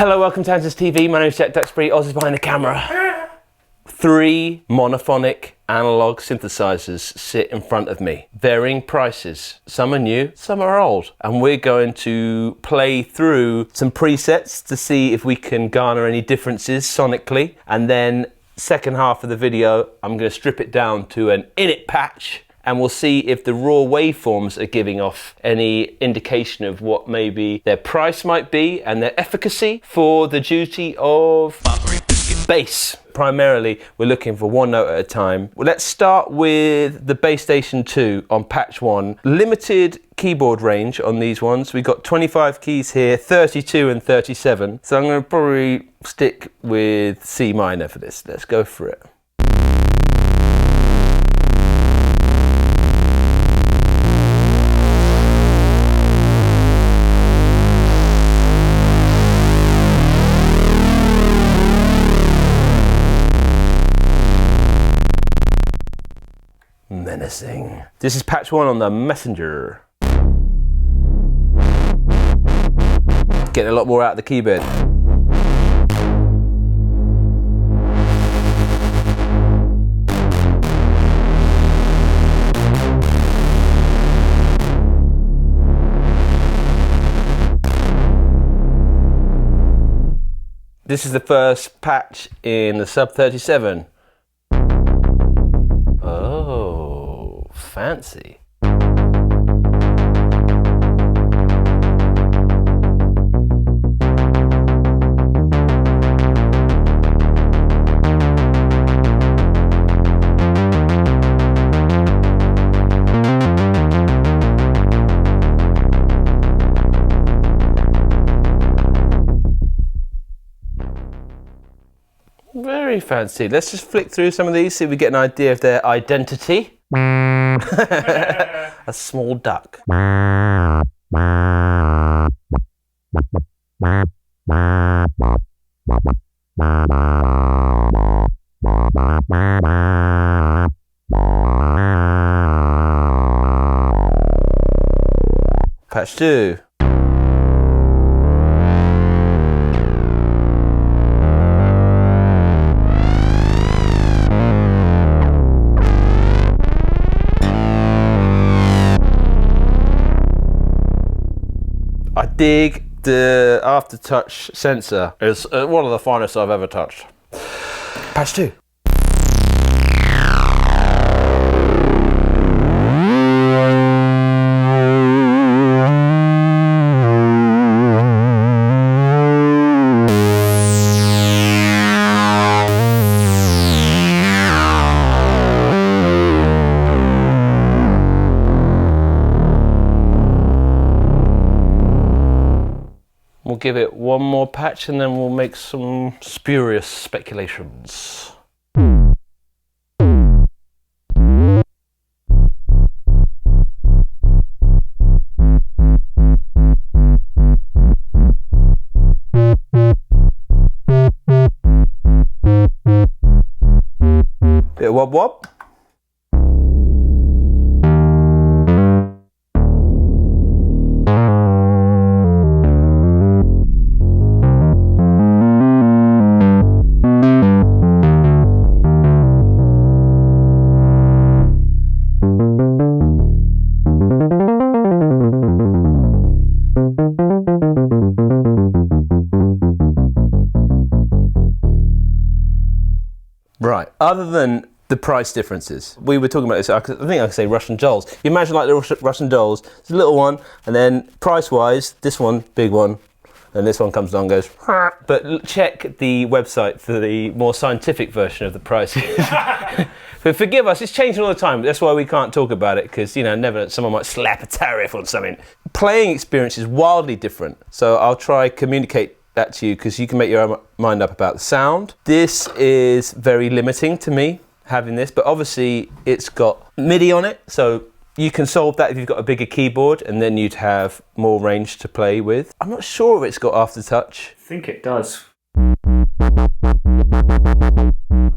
Hello, welcome to Andertons TV. My name is Jack Duxbury. Oz is behind the camera. 3 monophonic analog synthesizers sit in front of me. Varying prices. Some are new, some are old. And we're going to play through some presets to see if we can garner any differences sonically. And then second half of the video, I'm going to strip it down to an INIT patch. And we'll see if the raw waveforms are giving off any indication of what maybe their price might be and their efficacy for the duty of bass. Primarily, we're looking for one note at a time. Well, let's start with the Bass Station 2 on patch 1. Limited keyboard range on these ones. We've got 25 keys here, 32 and 37. So I'm going to probably stick with C minor for this. Let's go for it. Menacing. This is patch 1 on the Messenger. Getting a lot more out of the keyboard. This is the first patch in the Sub 37. Oh, fancy. Very fancy. Let's just flick through some of these, see if we get an idea of their identity. A small duck. Patch 2. I dig the aftertouch sensor. It's one of the finest I've ever touched. Patch 2. We'll give it one more patch and then we'll make some spurious speculations. Bit of wob wob. Right, other than the price differences, we were talking about this, I think I could say Russian dolls. You imagine like the Russian dolls, it's a little one, and then price-wise, this one, big one, and this one comes along and goes, but check the website for the more scientific version of the prices. But forgive us, it's changing all the time. That's why we can't talk about it, because, you know, never someone might slap a tariff on something. Playing experience is wildly different, so I'll try communicate that to you because you can make your own mind up about the sound. This is very limiting to me, having this, but obviously it's got MIDI on it, so you can solve that if you've got a bigger keyboard, and then you'd have more range to play with. I'm not sure if it's got aftertouch. I think it does.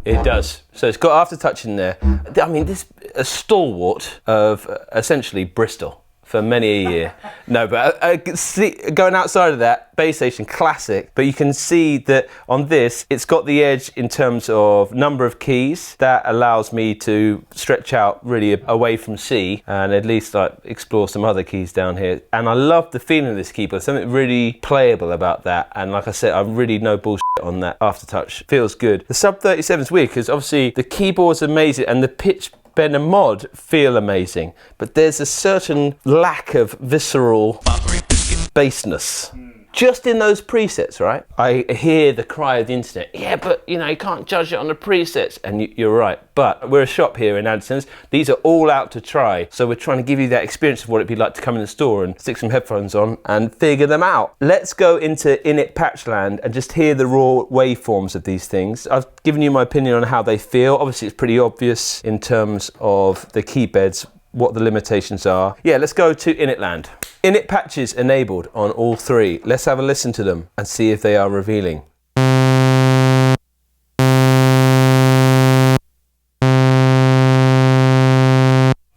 It does. So it's got aftertouch in there. I mean, this a stalwart of essentially Bristol for many a year. No, but see, going outside of that, bass station, classic. But you can see that on this, it's got the edge in terms of number of keys. That allows me to stretch out really away from C and at least like explore some other keys down here. And I love the feeling of this keyboard. Something really playable about that. And like I said, I'm really no bullshit on that aftertouch. Feels good. The Sub 37 is weird because obviously the keyboard's amazing and the pitch bend and mod feel amazing, but there's a certain lack of visceral bassness. Just in those presets, right? I hear the cry of the internet. Yeah, but you know, you can't judge it on the presets. And you're right. But we're a shop here in Andertons. These are all out to try. So we're trying to give you that experience of what it'd be like to come in the store and stick some headphones on and figure them out. Let's go into INIT Patch land and just hear the raw waveforms of these things. I've given you my opinion on how they feel. Obviously, it's pretty obvious in terms of the key beds, what the limitations are. Yeah, let's go to INIT land. INIT Patches enabled on all three. Let's have a listen to them and see if they are revealing.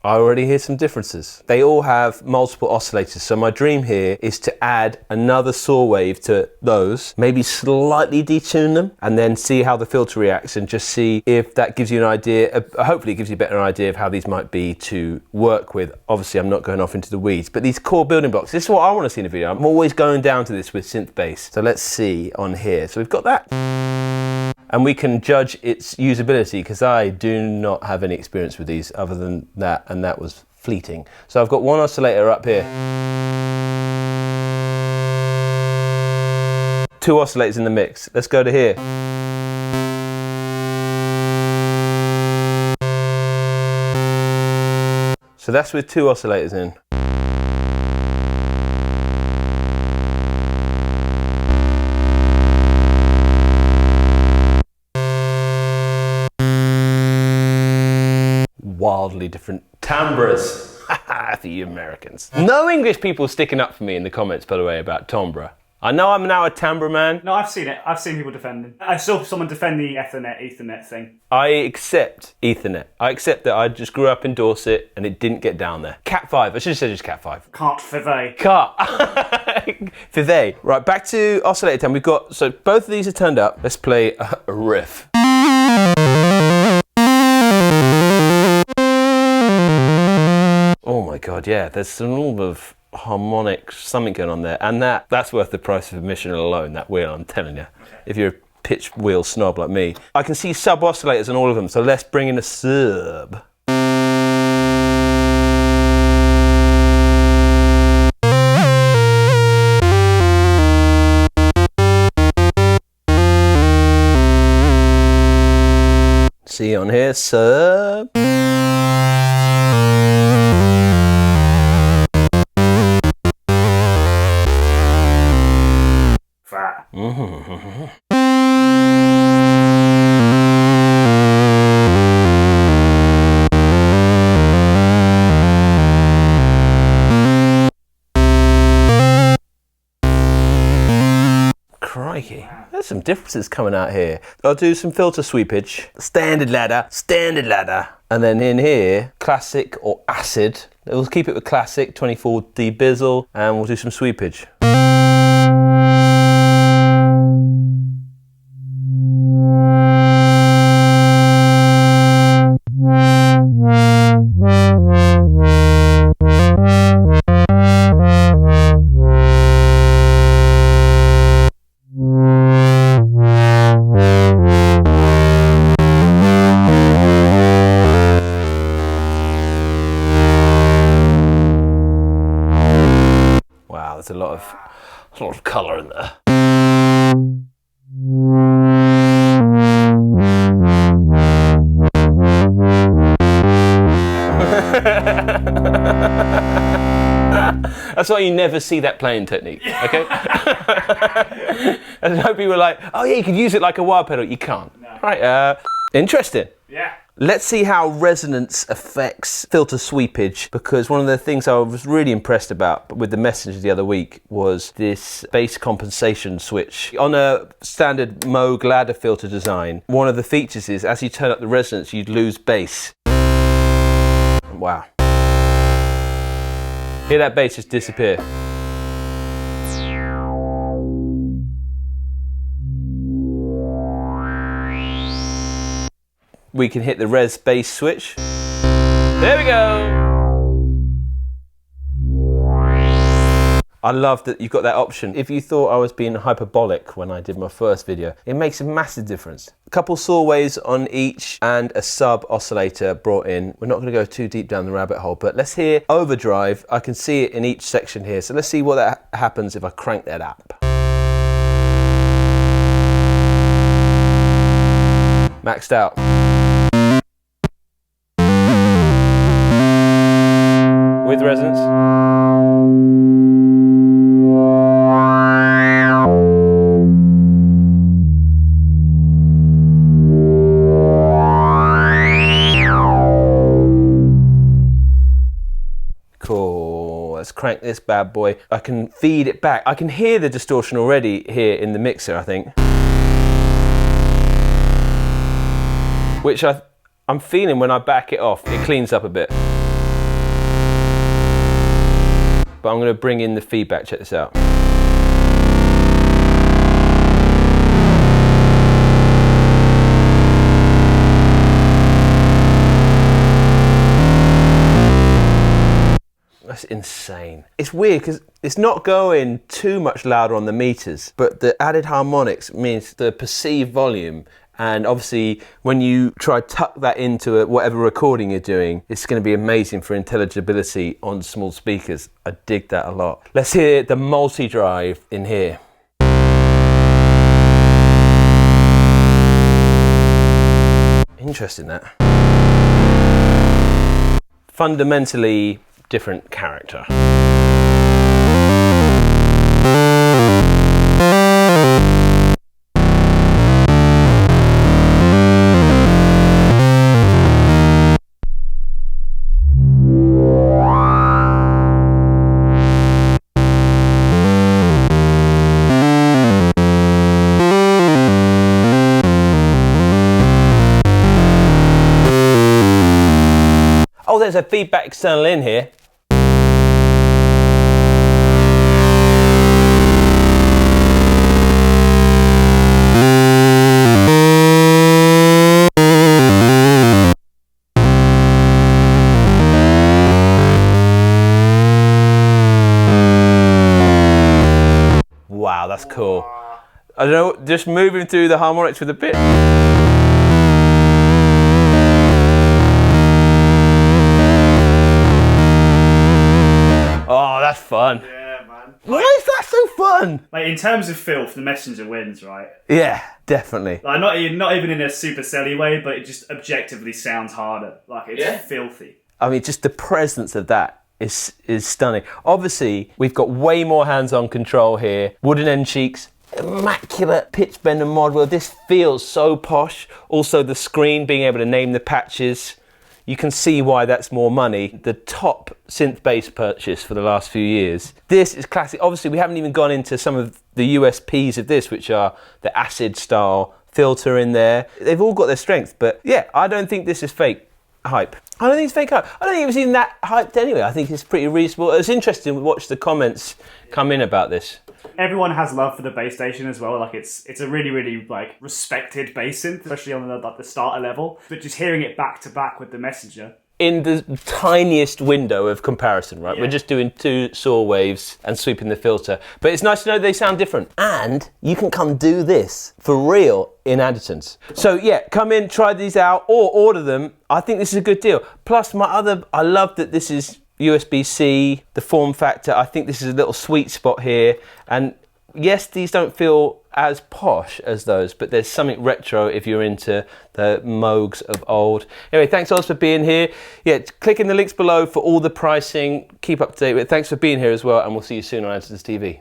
I already hear some differences. They all have multiple oscillators, so my dream here is to add another saw wave to those, maybe slightly detune them, and then see how the filter reacts and just see if that gives you an idea, hopefully it gives you a better idea of how these might be to work with. Obviously I'm not going off into the weeds, but these core building blocks, this is what I want to see in a video. I'm always going down to this with synth bass. So let's see on here. So we've got that. And we can judge its usability because I do not have any experience with these other than that, and that was fleeting. So I've got one oscillator up here. 2 oscillators in the mix. Let's go to here. So that's with 2 oscillators in. Wildly different timbres for you Americans. No English people sticking up for me in the comments, by the way, about timbre. I know I'm now a timbre man. No, I've seen it. I've seen people defending. I saw someone defend the Ethernet thing. I accept Ethernet. I accept that I just grew up in Dorset and it didn't get down there. Cat 5. I should have said just Cat 5. Can't fivet. Cat. Fivet. Right, back to oscillator time. We've got, so both of these are turned up. Let's play a riff. Oh my God, yeah, there's some little of harmonic something going on there, and that's worth the price of admission alone, that wheel, I'm telling you. Okay. If you're a pitch wheel snob like me. I can see sub oscillators on all of them, so let's bring in a sub. See on here, sub. Fat. Crikey, there's some differences coming out here. I'll do some filter sweepage, standard ladder, and then in here, classic or acid. We'll keep it with classic, 24 dB, and we'll do some sweepage. Wow, there's a lot of colour in there. That's why you never see that playing technique, okay? And I hope people are like, oh yeah, you could use it like a wah pedal. You can't. No. Right, interesting. Yeah. Let's see how resonance affects filter sweepage, because one of the things I was really impressed about with the message the other week was this bass compensation switch. On a standard Moog ladder filter design, one of the features is as you turn up the resonance, you'd lose bass. Wow. Hear that bass just disappear. We can hit the res bass switch. There we go. I love that you've got that option. If you thought I was being hyperbolic when I did my first video, it makes a massive difference. A couple saw waves on each and a sub oscillator brought in. We're not going to go too deep down the rabbit hole, but let's hear overdrive. I can see it in each section here. So let's see what that happens if I crank that up. Maxed out. With resonance. Cool, let's crank this bad boy. I can feed it back. I can hear the distortion already here in the mixer, I think. Which I'm feeling when I back it off, it cleans up a bit. But I'm going to bring in the feedback, check this out. That's insane. It's weird because it's not going too much louder on the meters, but the added harmonics means the perceived volume. And obviously, when you try to tuck that into whatever recording you're doing, it's going to be amazing for intelligibility on small speakers. I dig that a lot. Let's hear the multi-drive in here. Interesting, that. Fundamentally different character. Oh, there's a feedback external in here. Wow, that's cool. I don't know, just moving through the harmonics with a bit. Oh, that's fun. Yeah, man. Why is that so fun? Like, in terms of filth, the Messenger wins, right? Yeah, definitely. Like, not even in a super selly way, but it just objectively sounds harder. Like, it's filthy. I mean, just the presence of that is stunning. Obviously, we've got way more hands-on control here. Wooden end cheeks, immaculate pitch bend and mod wheel. This feels so posh. Also, the screen, being able to name the patches. You can see why that's more money. The top synth bass purchase for the last few years. This is classic. Obviously, we haven't even gone into some of the USPs of this, which are the acid style filter in there. They've all got their strength, but yeah, I don't think this is fake hype. I don't think it's fake hype. I don't think it was even that hyped anyway. I think it's pretty reasonable. It's interesting to watch the comments come in about this. Everyone has love for the bass station as well. Like, it's a really, really like respected bass synth, especially on the starter level. But just hearing it back to back with the Messenger. In the tiniest window of comparison, right? Yeah. We're just doing 2 saw waves and sweeping the filter. But it's nice to know they sound different. And you can come do this for real in Andertons. So yeah, come in, try these out, or order them. I think this is a good deal. Plus I love that this is USB-C, the form factor. I think this is a little sweet spot here. And yes, these don't feel as posh as those, but there's something retro if you're into the Moogs of old. Anyway, thanks Oz for being here. Yeah, click in the links below for all the pricing. Keep up to date with it. Thanks for being here as well, and we'll see you soon on Andertons TV.